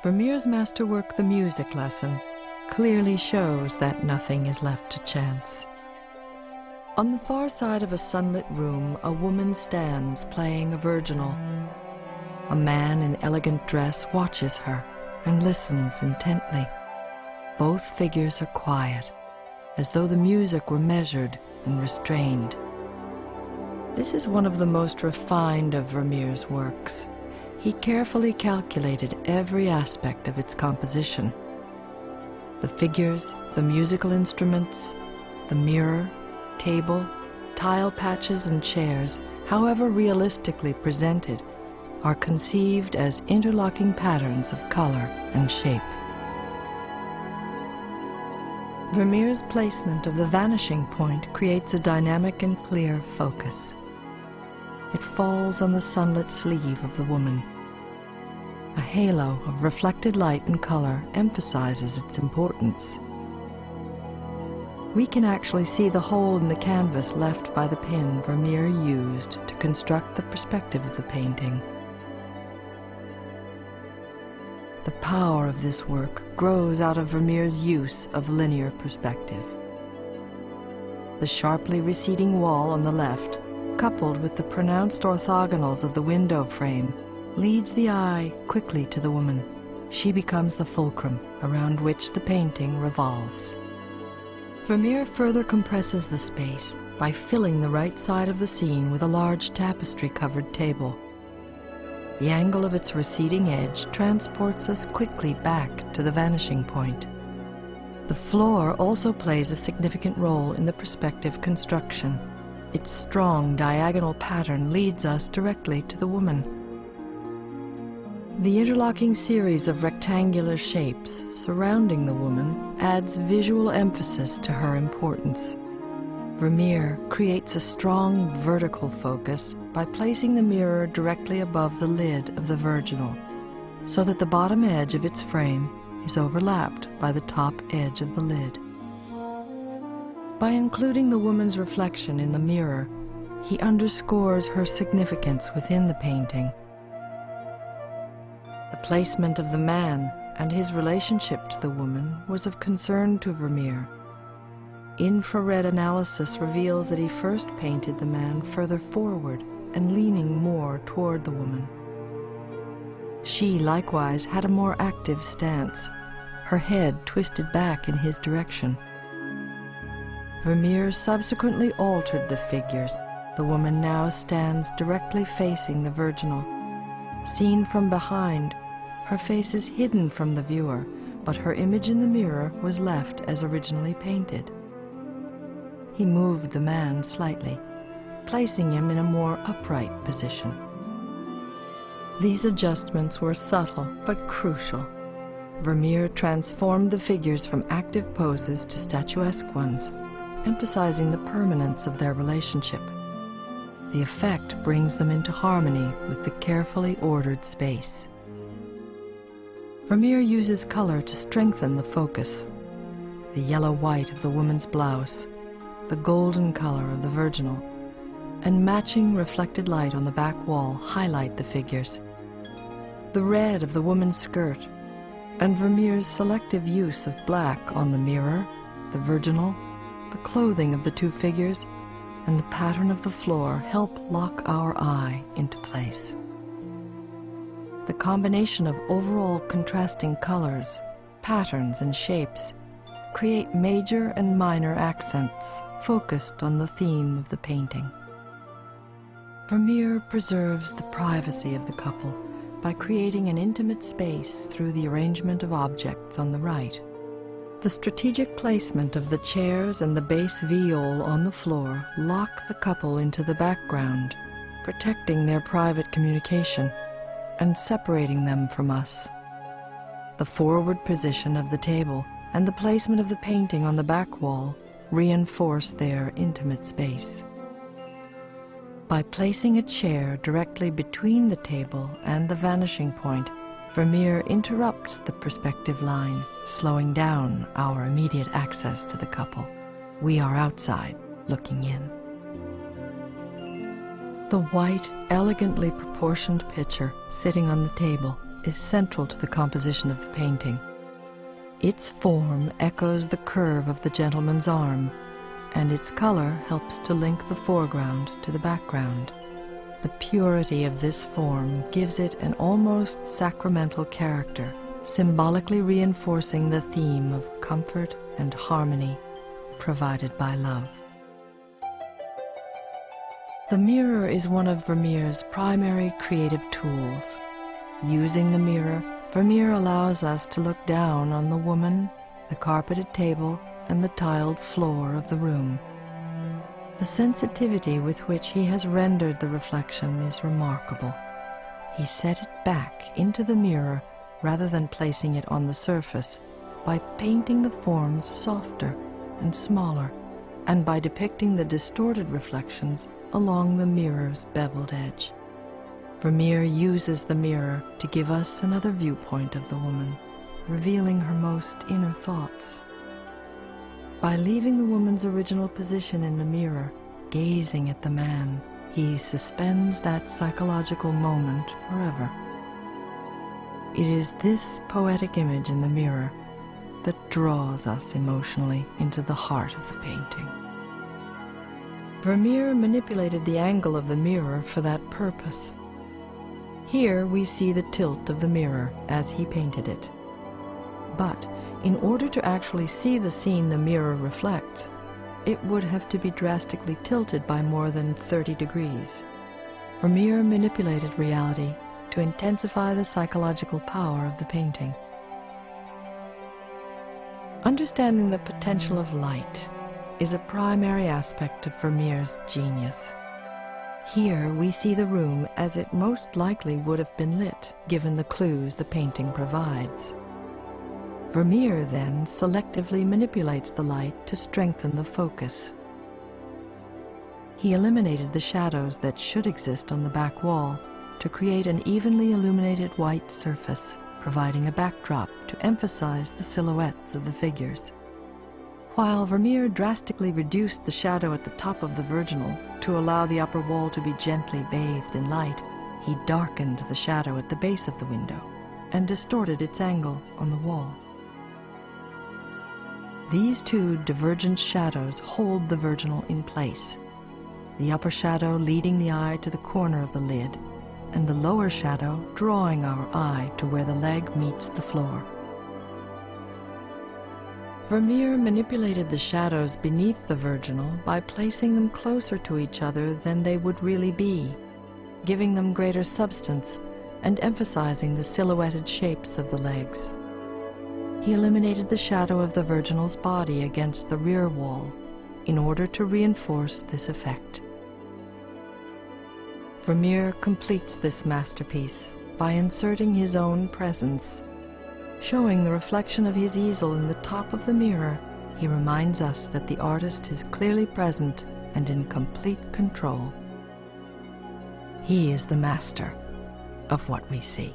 Vermeer's masterwork, The Music Lesson, clearly shows that nothing is left to chance. On the far side of a sunlit room, a woman stands playing a virginal. A man in elegant dress watches her and listens intently. Both figures are quiet, as though the music were measured and restrained. This is one of the most refined of Vermeer's works. He carefully calculated every aspect of its composition. The figures, the musical instruments, the mirror, table, tile patches and chairs, however realistically presented, are conceived as interlocking patterns of color and shape. Vermeer's placement of the vanishing point creates a dynamic and clear focus. It falls on the sunlit sleeve of the woman. A halo of reflected light and color emphasizes its importance. We can actually see the hole in the canvas left by the pin Vermeer used to construct the perspective of the painting. The power of this work grows out of Vermeer's use of linear perspective. The sharply receding wall on the left, coupled with the pronounced orthogonals of the window frame, leads the eye quickly to the woman. She becomes the fulcrum around which the painting revolves. Vermeer further compresses the space by filling the right side of the scene with a large tapestry-covered table. The angle of its receding edge transports us quickly back to the vanishing point. The floor also plays a significant role in the perspective construction. Its strong diagonal pattern leads us directly to the woman. The interlocking series of rectangular shapes surrounding the woman adds visual emphasis to her importance. Vermeer creates a strong vertical focus by placing the mirror directly above the lid of the virginal, so that the bottom edge of its frame is overlapped by the top edge of the lid. By including the woman's reflection in the mirror, he underscores her significance within the painting. The placement of the man and his relationship to the woman was of concern to Vermeer. Infrared analysis reveals that he first painted the man further forward and leaning more toward the woman. She likewise had a more active stance, her head twisted back in his direction. Vermeer subsequently altered the figures. The woman now stands directly facing the virginal. Seen from behind, her face is hidden from the viewer, but her image in the mirror was left as originally painted. He moved the man slightly, placing him in a more upright position. These adjustments were subtle but crucial. Vermeer transformed the figures from active poses to statuesque ones, emphasizing the permanence of their relationship. The effect brings them into harmony with the carefully ordered space. Vermeer uses color to strengthen the focus. The yellow-white of the woman's blouse, the golden color of the virginal, and matching reflected light on the back wall highlight the figures. The red of the woman's skirt, and Vermeer's selective use of black on the mirror, the virginal, the clothing of the two figures, and the pattern of the floor help lock our eye into place. The combination of overall contrasting colors, patterns, and shapes create major and minor accents focused on the theme of the painting. Vermeer preserves the privacy of the couple by creating an intimate space through the arrangement of objects on the right. The strategic placement of the chairs and the bass viol on the floor lock the couple into the background, protecting their private communication and separating them from us. The forward position of the table and the placement of the painting on the back wall reinforce their intimate space. By placing a chair directly between the table and the vanishing point, Vermeer interrupts the perspective line, slowing down our immediate access to the couple. We are outside, looking in. The white, elegantly proportioned picture sitting on the table is central to the composition of the painting. Its form echoes the curve of the gentleman's arm, and its color helps to link the foreground to the background. The purity of this form gives it an almost sacramental character, symbolically reinforcing the theme of comfort and harmony provided by love. The mirror is one of Vermeer's primary creative tools. Using the mirror, Vermeer allows us to look down on the woman, the carpeted table, and the tiled floor of the room. The sensitivity with which he has rendered the reflection is remarkable. He set it back into the mirror rather than placing it on the surface by painting the forms softer and smaller, and by depicting the distorted reflections along the mirror's beveled edge. Vermeer uses the mirror to give us another viewpoint of the woman, revealing her most inner thoughts. By leaving the woman's original position in the mirror, gazing at the man, he suspends that psychological moment forever. It is this poetic image in the mirror that draws us emotionally into the heart of the painting. Vermeer manipulated the angle of the mirror for that purpose. Here we see the tilt of the mirror as he painted it. But in order to actually see the scene the mirror reflects, it would have to be drastically tilted by more than 30 degrees. Vermeer manipulated reality to intensify the psychological power of the painting. Understanding the potential of light is a primary aspect of Vermeer's genius. Here we see the room as it most likely would have been lit, given the clues the painting provides. Vermeer then selectively manipulates the light to strengthen the focus. He eliminated the shadows that should exist on the back wall to create an evenly illuminated white surface, providing a backdrop to emphasize the silhouettes of the figures. While Vermeer drastically reduced the shadow at the top of the virginal to allow the upper wall to be gently bathed in light, he darkened the shadow at the base of the window and distorted its angle on the wall. These two divergent shadows hold the virginal in place, the upper shadow leading the eye to the corner of the lid, and the lower shadow drawing our eye to where the leg meets the floor. Vermeer manipulated the shadows beneath the virginal by placing them closer to each other than they would really be, giving them greater substance and emphasizing the silhouetted shapes of the legs. He eliminated the shadow of the virginal's body against the rear wall in order to reinforce this effect. Vermeer completes this masterpiece by inserting his own presence. Showing the reflection of his easel in the top of the mirror, he reminds us that the artist is clearly present and in complete control. He is the master of what we see.